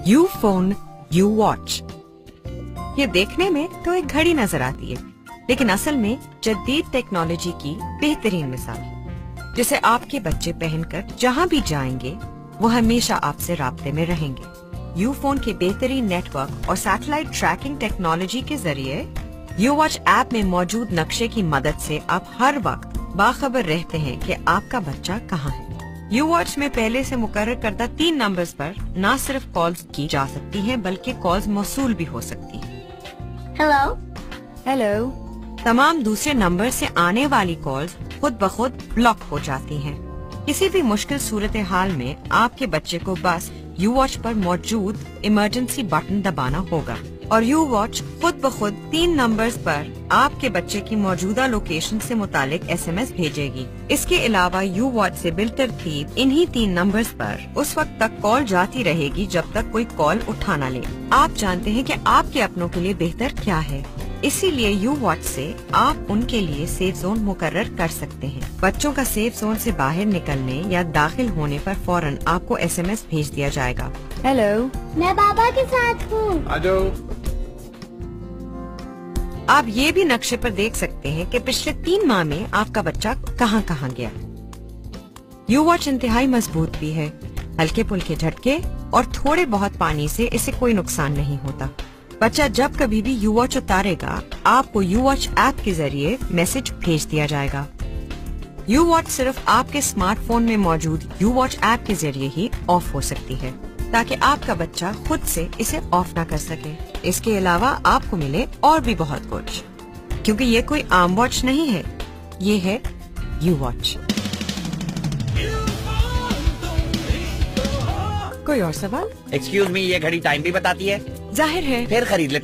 You phone you watch. ये देखने में तो एक घड़ी नजर आती है, लेकिन असल में जदीद टेक्नोलॉजी की बेहतरीन मिसाल, जिसे आपके बच्चे पहनकर जहाँ भी जाएंगे वो हमेशा आपसे राब्ते में रहेंगे। यू फोन के बेहतरीन नेटवर्क और सैटेलाइट ट्रैकिंग टेक्नोलॉजी के जरिए यू वॉच ऐप में मौजूद नक्शे की मदद से आप हर वक्त बाखबर रहते हैं कि आपका बच्चा कहाँ है। यू वॉच में पहले से मुकर्रर करदा 3 नंबर्स पर न सिर्फ कॉल्स की जा सकती हैं बल्कि कॉल्स मौसूल भी हो सकती हैं। Hello hello. तमाम दूसरे नंबर से आने वाली कॉल्स खुद ब खुद ब्लॉक हो जाती हैं। किसी भी मुश्किल सूरत हाल में आपके बच्चे को बस यू वॉच पर मौजूद इमरजेंसी बटन दबाना होगा और यू वॉच खुद ब खुद 3 नंबर्स पर आपके बच्चे की मौजूदा लोकेशन से मुतालिक SMS भेजेगी। इसके अलावा यू वॉच से बिलतरतीब इन्हीं 3 नंबर्स पर उस वक्त तक कॉल जाती रहेगी जब तक कोई कॉल उठा न ले। आप जानते हैं कि आपके अपनों के लिए बेहतर क्या है, इसीलिए यू वॉच से आप उनके लिए सेफ जोन मुकर्रर कर सकते हैं। बच्चों का सेफ जोन से बाहर निकलने या दाखिल होने पर फौरन आपको SMS भेज दिया जाएगा। हेलो, मैं बाबा के साथ हूँ। आ जाओ। आप ये भी नक्शे पर देख सकते हैं कि पिछले 3 माह में आपका बच्चा कहाँ कहाँ गया। यू वॉच इंतहाई मजबूत भी है। हल्के पुल्के झटके और थोड़े बहुत पानी से इसे कोई नुकसान नहीं होता। बच्चा जब कभी भी यू वॉच उतारेगा आपको यू वॉच ऐप के जरिए मैसेज भेज दिया जाएगा। यू वॉच सिर्फ आपके स्मार्टफोन में मौजूद यू वॉच ऐप के जरिए ही ऑफ हो सकती है, ताकि आपका बच्चा खुद से इसे ऑफ ना कर सके। इसके अलावा आपको मिले और भी बहुत कुछ, क्योंकि ये कोई आम वॉच नहीं है, ये है यू वॉच। कोई और सवाल? एक्सक्यूज मी, ये घड़ी टाइम भी बताती है? जाहिर है। फिर खरीद लेता।